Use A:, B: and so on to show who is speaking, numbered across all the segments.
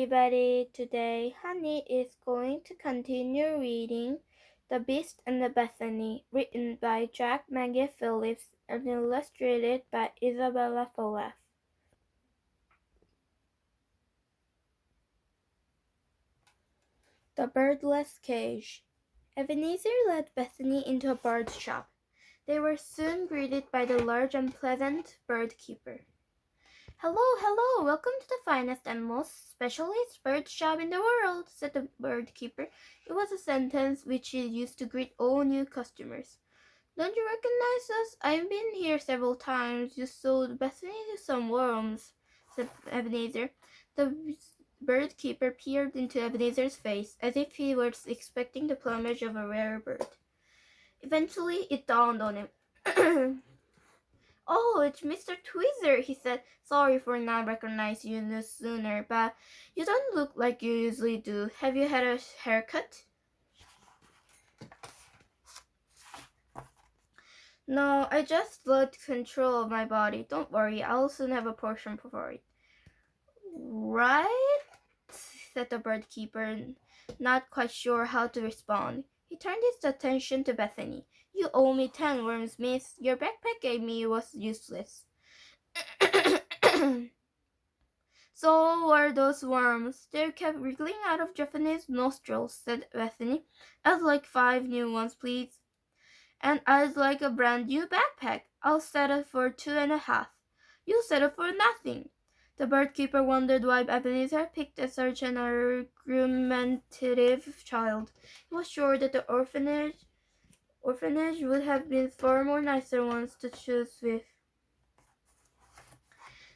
A: everybody. Today, Honey is going to continue reading The Beast and the Bethany, written by Jack Maggie Phillips and illustrated by Isabella Follett. The Birdless Cage. Ebenezer led Bethany into a bird shop. They were soon greeted by the large and pleasant bird keeper. "Hello, hello! Welcome to the finest and most specialist bird shop in the world," said the bird keeper. It was a sentence which he used to greet all new customers. "Don't you recognize us? I've been here several times. You sold Bethany some worms," said Ebenezer. The bird keeper peered into Ebenezer's face as if he were expecting the plumage of a rare bird. Eventually, it dawned on him. "Oh, it's Mr. Tweezer," he said. "Sorry for not recognizing you no sooner, but you don't look like you usually do. Have you had a haircut?" "No, I just lost control of my body. Don't worry, I'll soon have a portion for it." "Right?" said the bird keeper, not quite sure how to respond. He turned his attention to Bethany. "You owe me 10 worms, miss. Your backpack gave me was useless." "So were those worms. They kept wriggling out of Japanese nostrils," said Bethany. "I'd like 5 new ones, please." "And I'd like a brand new backpack. I'll settle for 2.5. "You'll settle for nothing." The bird keeper wondered why Ebenezer picked such an argumentative child. He was sure that the orphanage would have been far more nicer ones to choose with.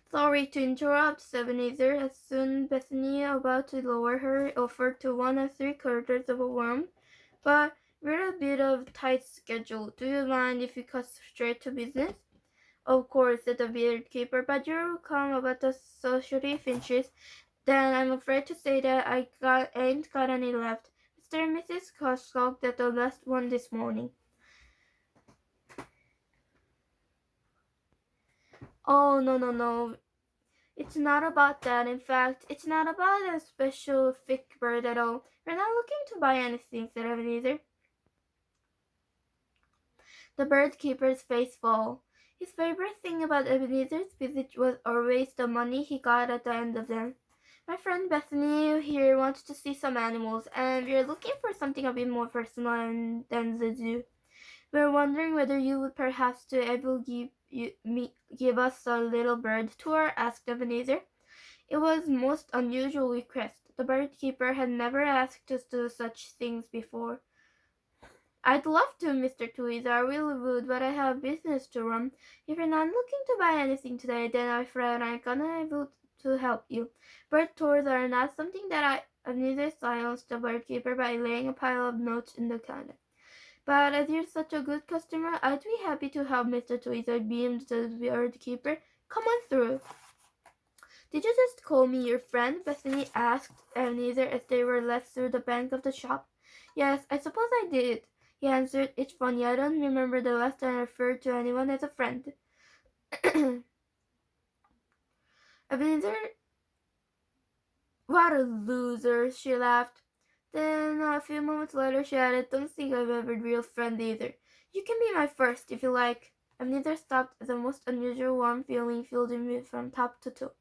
A: "Sorry to interrupt," said Ebenezer, as soon Bethany, about to lower her, offered to 1 3/4 of a worm. "But we're a bit of tight schedule. Do you mind if we cut straight to business?" "Of course," said the bird keeper, "but you're calm about the society finches. Then I'm afraid to say that I ain't got any left. Mr. and Mrs. skulked at the last one this morning." "Oh, no. It's not about that. In fact, it's not about a special thick bird at all. We're not looking to buy anything," said Ebenezer. The bird keeper's face fell. His favorite thing about Ebenezer's visit was always the money he got at the end of them. "My friend Bethany here wants to see some animals, and we're looking for something a bit more personal than the zoo. We're wondering whether you would perhaps be able to give us a little bird tour," asked Ebenezer. It was a most unusual request. The bird keeper had never asked us to do such things before. "I'd love to, Mr. Tweezer, I really would, but I have business to run. If you're not looking to buy anything today, then I'm afraid I'm gonna able to help you. Bird tours are not something that I neither," silenced the bird keeper by laying a pile of notes in the counter. "But as you're such a good customer, I'd be happy to help, Mr. Tweezer," beamed the bird keeper. "Come on through." "Did you just call me your friend?" Bethany asked Ebenezer as they were led through the back of the shop. "Yes, I suppose I did," he answered. "It's funny, I don't remember the last time I referred to anyone as a friend." Ebenezer, "What a loser," she laughed. Then a few moments later she added, "Don't think I've ever a real friend either. You can be my first if you like." Ebenezer stopped as a most unusual warm feeling filled him from top to toe.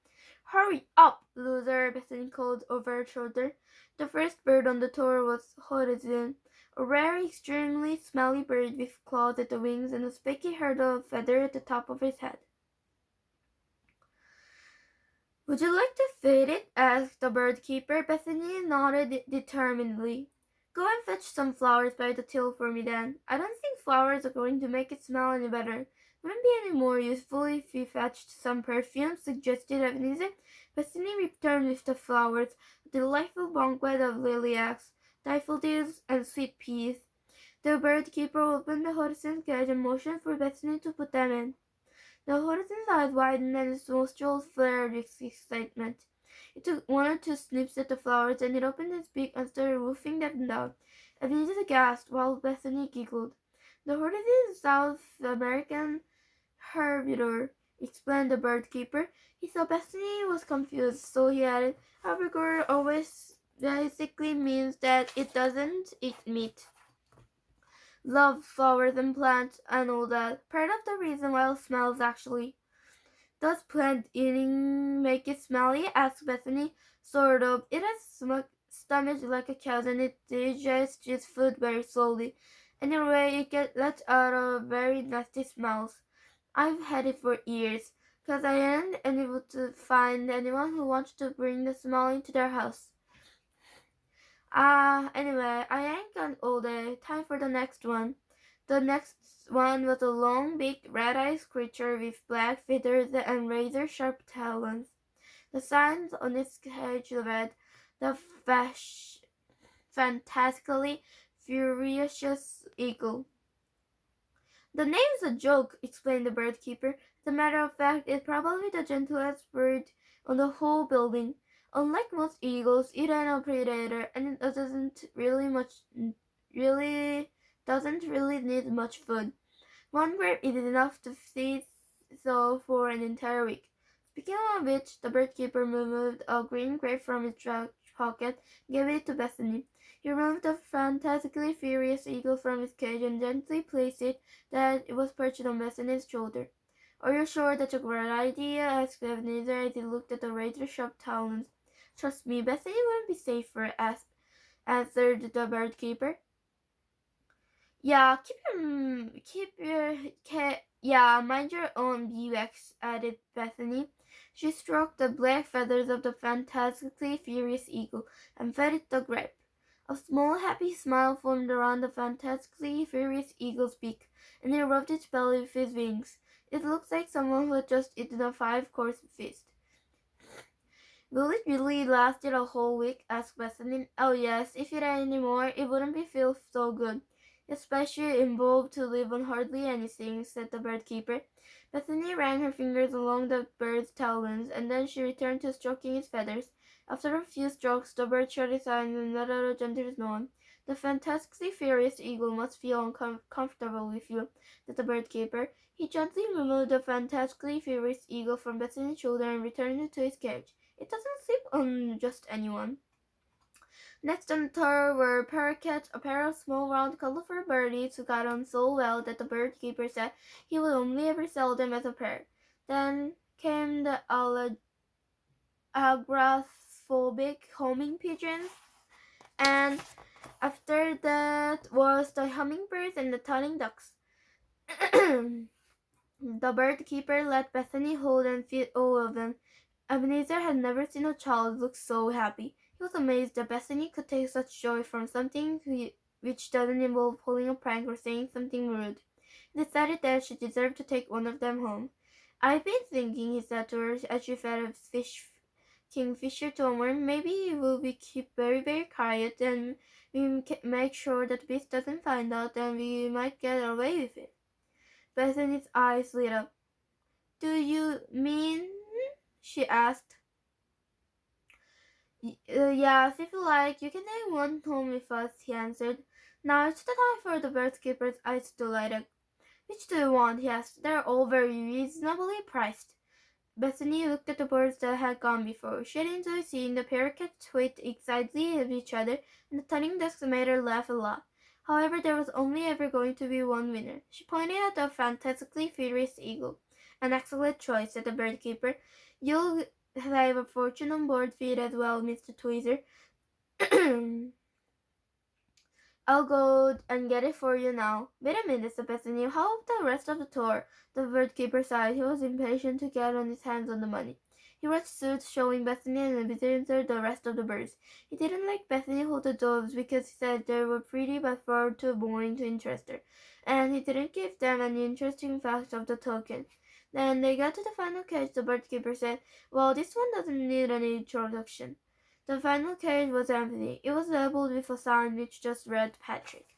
A: "Hurry up, loser," Bethany called over her shoulder. The first bird on the tour was Horizon, a rare, extremely smelly bird with claws at the wings and a spiky herd of feathers at the top of his head. "Would you like to feed it?" asked the bird keeper. Bethany nodded determinedly. "Go and fetch some flowers by the till for me, then." "I don't think flowers are going to make it smell any better." "Wouldn't be any more useful if we fetched some perfume," suggested Ebenezer. Bethany returned with the flowers, a delightful banquet of lilacs, daffodils, and sweet peas. The bird keeper opened the hyacinth cage and motioned for Bethany to put them in. The hyacinth's eyes widened and its nostrils flared with excitement. It took 1 or 2 sniffs at the flowers, and it opened its beak and started wolfing them down. Ebenezer gasped, while Bethany giggled. The hyacinth is a South American herbivore. explained the bird keeper. He saw Bethany was confused, so he added, "Herbivore always basically means that it doesn't eat meat, love flowers and plants, and all that. Part of the reason why it smells actually." "Does plant eating make it smelly?" asked Bethany. "Sort of. It has stomach like a cow's and it digests its food very slowly. Anyway, it lets out a very nasty smells. I've had it for years, 'cause I ain't able to find anyone who wants to bring the smell into their house. Anyway, I ain't got all day. Time for the next one." The next one was a long, big, red-eyed creature with black feathers and razor-sharp talons. The signs on its cage read, "The Fantastically Furious Eagle." "The name's a joke," explained the bird keeper. "As a matter of fact, it's probably the gentlest bird on the whole building. Unlike most eagles, it ain't a predator, and it doesn't really need much food. One grape is enough to feed so for an entire week." Speaking of which, the bird keeper removed a green grape from his pocket and gave it to Bethany. He removed the fantastically furious eagle from his cage and gently placed it that it was perched on Bethany's shoulder. "Are you sure that's a great idea?" asked Ebenezer as he looked at the razor-sharp talons. "Trust me, Bethany wouldn't be safer," answered the bird keeper. "Yeah, mind your own beeswax," added Bethany. She stroked the black feathers of the fantastically furious eagle and fed it the grape. A small happy smile formed around the fantastically furious eagle's beak, and he rubbed its belly with his wings. It looked like someone who had just eaten a five-course feast. "Will it really last it a whole week?" asked Bethany. "Oh yes, if it ain't any more, it wouldn't be feel so good. Especially involved to live on hardly anything," said the bird keeper. Bethany ran her fingers along the bird's talons, and then she returned to stroking its feathers. After a few strokes, the bird shut its eyes and let out a gentle moan. "The fantastically furious eagle must feel uncomfortable with you," said the bird keeper. He gently removed the fantastically furious eagle from Bethany's shoulder and returned it to its cage. "It doesn't sleep on just anyone." Next on the tour were parakeets, a pair of small, round, colorful birdies who got on so well that the bird keeper said he would only ever sell them as a pair. Then came the agoraphobic homing pigeons, and after that was the hummingbirds and the turning ducks. The bird keeper let Bethany hold and feed all of them. Ebenezer had never seen a child look so happy. He was amazed that Bethany could take such joy from something which doesn't involve pulling a prank or saying something rude. He decided that she deserved to take one of them home. "I've been thinking," he said to her as she fed a kingfisher to a worm, "maybe we'll be keep very, very quiet and we make sure that the beast doesn't find out and we might get away with it." Bethany's eyes lit up. "Do you mean?" she asked. "Yes, if you like, you can take one home with us," he answered. Now it's the time for the bird keeper's eyes to light up. "Which do you want?" he asked. "They're all very reasonably priced." Bethany looked at the birds that had gone before. She had enjoyed seeing the parakeets tweet excitedly at each other, and the turning ducks made her laugh a lot. However, there was only ever going to be one winner. She pointed at the fantastically furious eagle. "An excellent choice," said the bird keeper. "You'll save a fortune on board feed as well, Mr. Tweezer." "I'll go and get it for you now." "Wait a minute," said Bethany. "How about the rest of the tour?" The bird keeper sighed. He was impatient to get on his hands on the money. He rushed through showing Bethany and Ebenezer the rest of the birds. He didn't like Bethany hold the doves because he said they were pretty but far too boring to interest her, and he didn't give them any interesting facts of the token. Then they got to the final cage. The bird keeper said, "Well, this one doesn't need any introduction." The final cage was empty. It was labeled with a sign which just read Patrick.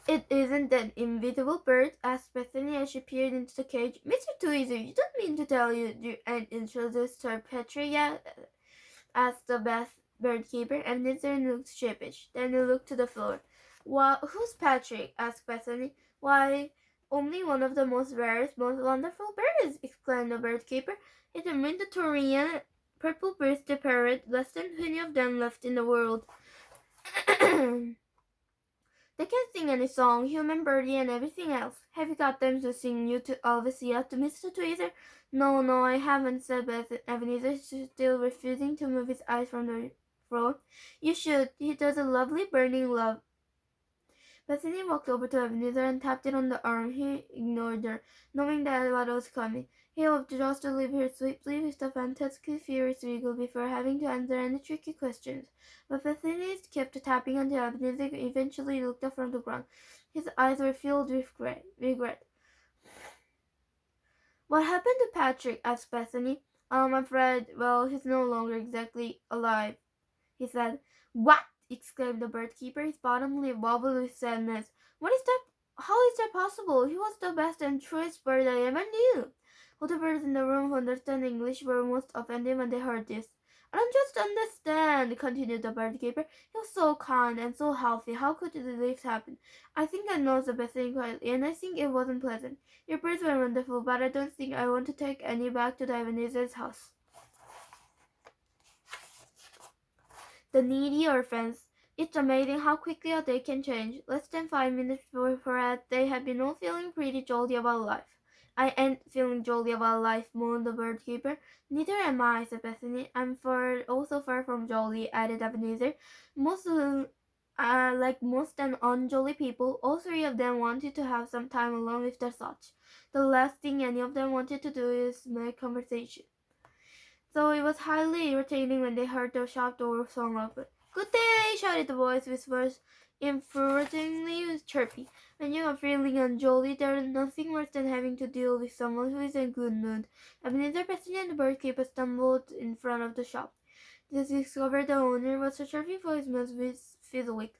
A: "It isn't that invisible bird?" asked Bethany as she peered into the cage. "Mr. Tweezer, you don't mean to tell you ain't introduced her Patrick yet?" asked the bird keeper, and Nizar looked sheepish. Then he looked to the floor. "Who's Patrick?" asked Bethany. "Why, Only one of the most rarest, most wonderful birds, exclaimed the bird keeper. It's a Mediterranean purple-breasted parrot, less than 20 of them left in the world. They can sing any song, human, birdie, and everything else. Have you got them to sing you to Elvis yet, Mr. Tweezer? No, no, I haven't, said Ebenezer, still refusing to move his eyes from the floor. You should. He does a lovely burning love. Bethany walked over to Ebenezer and tapped it on the arm. He ignored her, knowing that what was coming. He hoped just to leave her sweetly with a fantastically furious wiggle before having to answer any tricky questions. But Bethany kept tapping until Ebenezer eventually looked up from the ground. His eyes were filled with regret. What happened to Patrick? Asked Bethany. I'm afraid, well, he's no longer exactly alive, he said. What? Exclaimed the bird keeper, his bottom lip wobbled with sadness. What is that? How is that possible? He was the best and truest bird I ever knew. All the birds in the room who understand English were most offended when they heard this. I don't just understand, continued the bird keeper. He was so kind and so healthy. How could this happen? I think I know, said Bethany quietly, and I think it wasn't pleasant. Your birds were wonderful, but I don't think I want to take any back to the Ebenezer's house. The needy orphans. It's amazing how quickly a day can change. Less than 5 minutes before they had been all feeling pretty jolly about life. I ain't feeling jolly about life, moaned the bird keeper. Neither am I, said Bethany. I'm also far from jolly, added Ebenezer. Like most unjolly people, all three of them wanted to have some time alone with their such. The last thing any of them wanted to do is make conversation. So it was highly irritating when they heard the shop door swung open. Good day, shouted the voice, whispers infuriatingly chirpy. When you are feeling unjolly, there is nothing worse than having to deal with someone who is in good mood. Ebenezer, Bethany, and the bird keeper stumbled in front of the shop. They discovered the owner was searching for his Miss Fezziwig,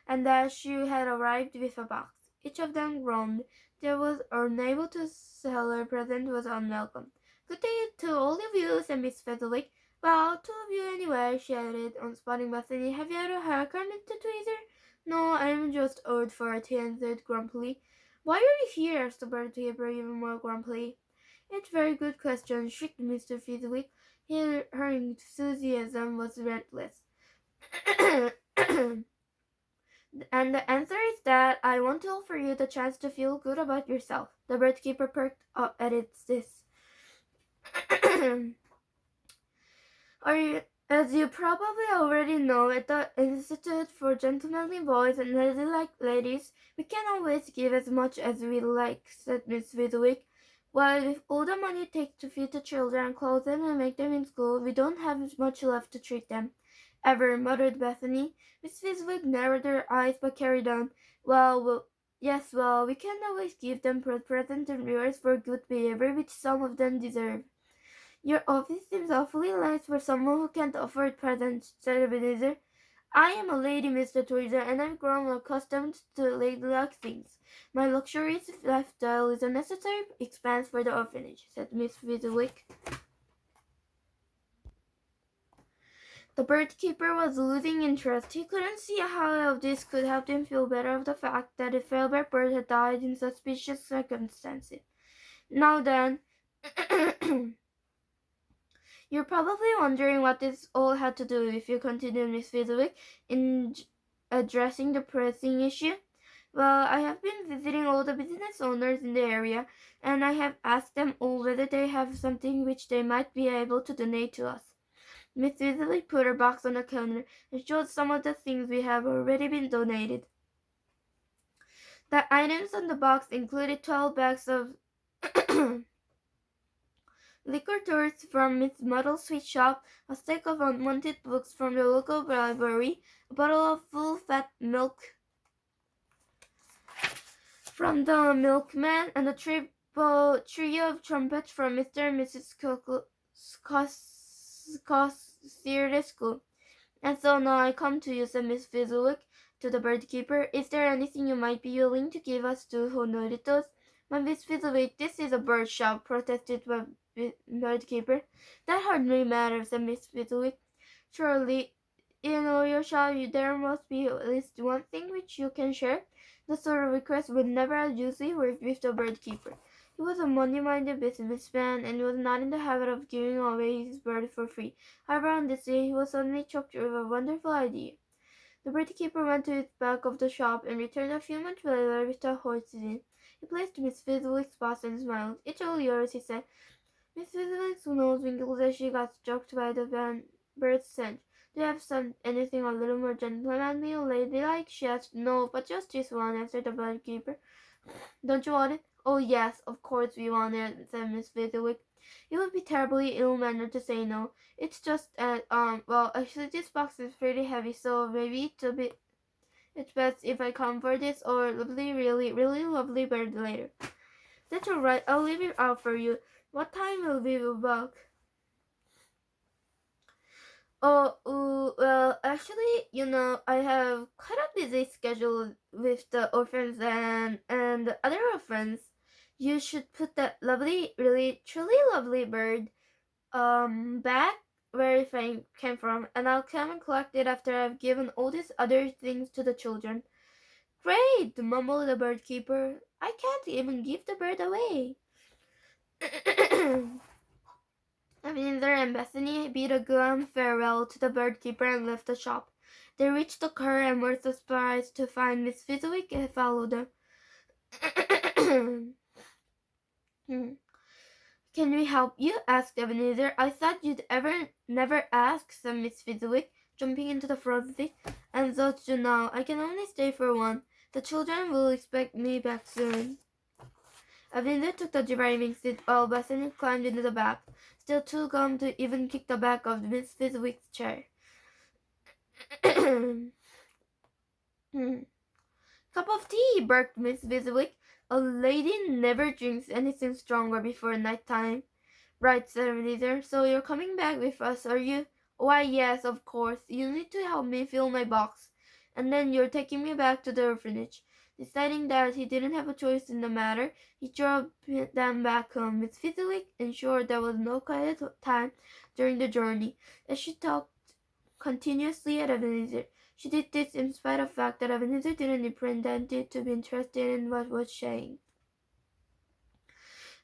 A: and that she had arrived with a box. Each of them groaned. They was unable to sell her present was unwelcome. Good day to all of you, said Miss Fezziwig. Well, two of you anyway, she added, on spotting Bethany. Have you had a haircut, Mr. Tweezer? No, I'm just old for it, he answered grumpily. Why are you here? Asked the bird keeper even more grumpily. It's a very good question, shrieked Mr. Fezziwig. Her enthusiasm was relentless. And the answer is that I want to offer you the chance to feel good about yourself. The bird keeper perked up at this. As you probably already know, at the Institute for Gentlemanly Boys and Ladylike Ladies, we can't always give as much as we like, said Miss Fezziwig. While with all the money it takes to feed the children, clothe them, and make them in school, we don't have much left to treat them. Ever, muttered Bethany. Miss Fezziwig narrowed her eyes but carried on. Yes, we can always give them presents and rewards for good behavior, which some of them deserve. Your office seems awfully nice for someone who can't afford presents, said Ebenezer. I am a lady, Mr. Tweezer, and I've grown accustomed to ladylike things. My luxurious lifestyle is a necessary expense for the orphanage, said Miss Fezziwig. The bird keeper was losing interest. He couldn't see how this could help him feel better of the fact that a favorite bird had died in suspicious circumstances. Now then, you're probably wondering what this all had to do with you, continued Miss Fezziwig, in addressing the pressing issue. Well, I have been visiting all the business owners in the area, and I have asked them all whether they have something which they might be able to donate to us. Miss Fezziwig put her box on the counter and showed some of the things we have already been donated. The items on the box included 12 bags of liquor tours from Miss Muddle's sweet shop, a stack of unwanted books from the local library, a bottle of full-fat milk from the milkman, and a trio of trumpets from Mr. and Mrs. School. And so now I come to you, said Miss Fezziwig to the bird keeper. Is there anything you might be willing to give us to honor us? My Miss Fezziwig, this is a bird shop, protested the bird keeper. That hardly matters, said Miss Fezziwig. Surely, in all your shop there must be at least one thing which you can share. The sort of request would never have usually worked with the bird keeper. He was a money-minded businessman and was not in the habit of giving away his bird for free. However, on this day, he was suddenly struck with a wonderful idea. The bird keeper went to the back of the shop and returned a few months later with the horses in. He placed Miss Fezziwig's paws and smiled. "It's all yours," he said. Miss Fezziwig's nose winkled as she got struck by the bird's scent. "Do you have anything a little more gentlemanly or ladylike?" she asked. "No, but just this one," answered the bird keeper. "Don't you want it?" "Oh, yes, of course we want it," said Miss Fezziwig. "It would be terribly ill-mannered to say no. It's just well, actually this box is pretty heavy, so maybe it's best if I come for this or lovely, really, really lovely bird later." "That's all right. I'll leave it out for you. What time will we be back?" Well, actually, I have quite a busy schedule with the orphans and the other orphans. You should put that lovely, really, truly lovely bird back where it came from, and I'll come and collect it after I've given all these other things to the children." "Great!" mumbled the bird keeper. "I can't even give the bird away." Ebenezer and Bethany bid a glum farewell to the bird keeper and left the shop. They reached the car and were surprised to find Miss Fezziwig had followed them. "Can we help you?" asked Ebenezer. "I thought you'd never ask," said Miss Fezziwig, jumping into the front seat. "And so now I can only stay for one. The children will expect me back soon." Ebenezer took the driving seat while Bethany climbed into the back, still too glum to even kick the back of Miss Fezziwig's chair. "Cup of tea," barked Miss Fezziwig. "A lady never drinks anything stronger before night time." "Right," said Ebenezer. "So you're coming back with us, are you?" "Why, yes, of course. You need to help me fill my box. And then you're taking me back to the orphanage." Deciding that he didn't have a choice in the matter, he drove them back home. Miss Fezziwig ensured there was no quiet time during the journey, as she talked continuously at Ebenezer. She did this in spite of the fact that Ebenezer didn't pretend to be interested in what was saying.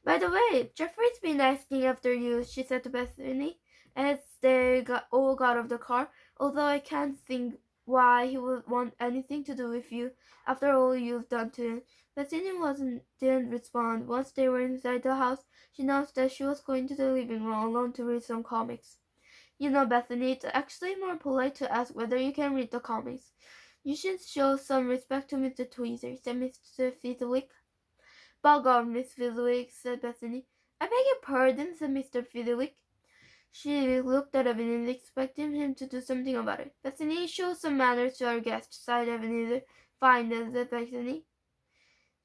A: "By the way, Jeffrey's been asking after you," she said to Bethany as they all got out of the car, "although I can't think why he would want anything to do with you after all you've done to him." Bethany didn't respond. Once they were inside the house, she announced that she was going to the living room alone to read some comics. "You know, Bethany, it's actually more polite to ask whether you can read the comics. You should show some respect to Mr. Tweezer," said Mr. Fezziwig. "Bog off, Miss Fezziwig," said Bethany. "I beg your pardon," said Mr. Fezziwig. She looked at Ebenezer, expecting him to do something about it. "Bethany, show some manners to our guest," sighed Ebenezer. "Fine, then," said Bethany.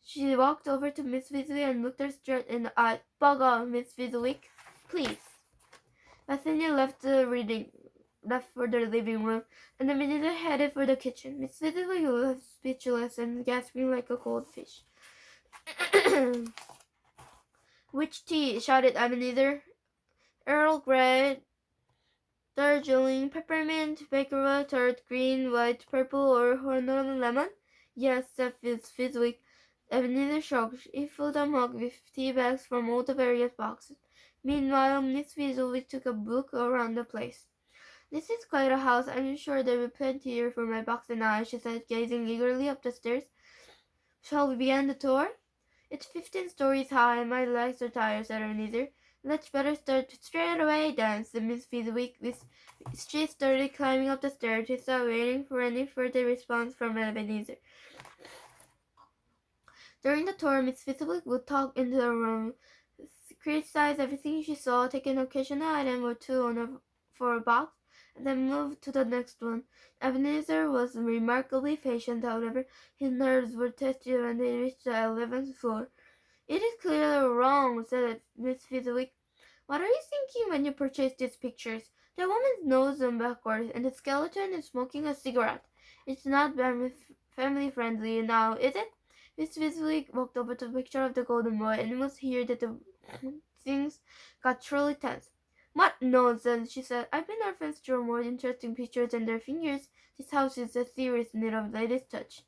A: She walked over to Miss Fezziwig and looked her straight in the eye. "Bog off, Miss Fezziwig, please." Bethany left for the living room, and Ebenezer headed for the kitchen. Miss Fezziwig was speechless and gasping like a cold fish. "Which tea?" shouted Ebenezer. "Earl Grey, Darjeeling, peppermint, bakerwood, tart, green, white, purple, or Honolulu lemon?" "Yes," said Fezziwig. Ebenezer shrugged. He filled a mug with tea bags from all the various boxes. Meanwhile, Miss Fezziwig took a book around the place. "This is quite a house. I'm sure there will be plenty here for my box and I," she said, gazing eagerly up the stairs. "Shall we begin the tour?" "It's 15 stories high, and my legs are tired," said Ebenezer. "Let's better start straight away then," said Miss Fezziwig. She started climbing up the stairs without waiting for any further response from Ebenezer. During the tour, Miss Fezziwig would talk into the room, criticize everything she saw, take an occasional item or two for a box, and then move to the next one. Ebenezer was remarkably patient, however. His nerves were tested when they reached the 11th floor. "It is clearly wrong," said Miss Fezziwig. "What are you thinking when you purchased these pictures? The woman's nose is backwards, and the skeleton is smoking a cigarette. It's not family friendly now, is it?" Miss Fezziwig walked over to the picture of the golden boy, and it was here that the things got truly tense. "What nonsense," she said. "I've been orphans draw more interesting pictures than their fingers. This house is a serious need of latest touch."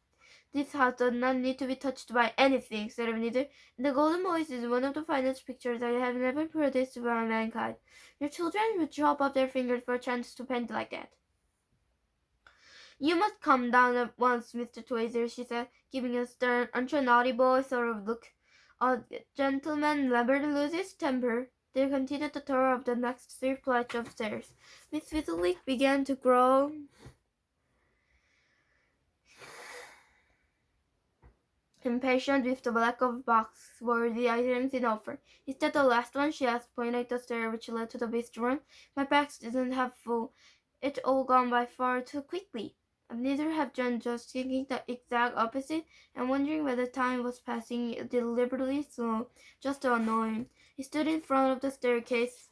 A: This house does not need to be touched by anything, said Ebenezer. The Golden Voice is one of the finest pictures I have ever produced by mankind. Your children would chop off their fingers for a chance to paint like that. You must come down at once, Mr. Tweezer, she said, giving a stern, aren't you a naughty boy sort of look. A gentleman never loses his temper. They continued the tour of the next 3 flights of stairs. Miss Fezziwig began to grow impatient with the lack of box-worthy items in offer. Is that the last one? She asked, pointing at the stair which led to the beast room. My box isn't half full. It's all gone by far too quickly. Neither had John, just thinking the exact opposite and wondering whether time was passing deliberately slow, just to annoy him. He stood in front of the staircase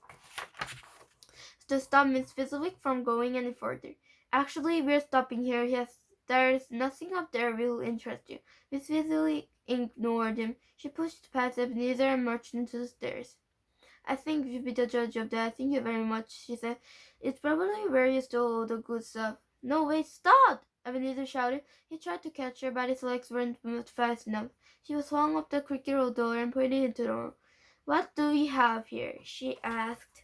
A: to stop Miss Fezziwig from going any further. Actually, we're stopping here. Yes, there's nothing up there will interest you. Miss Fezziwig ignored him. She pushed past Ebenezer and marched into the stairs. I think you'd be the judge of that. Thank you very much, she said. It's probably where you stole all the good stuff. No, wait, stop! Ebenezer shouted. He tried to catch her, but his legs weren't moved fast enough. She was swung up the creaky old door and pointed into the room. What do we have here? She asked.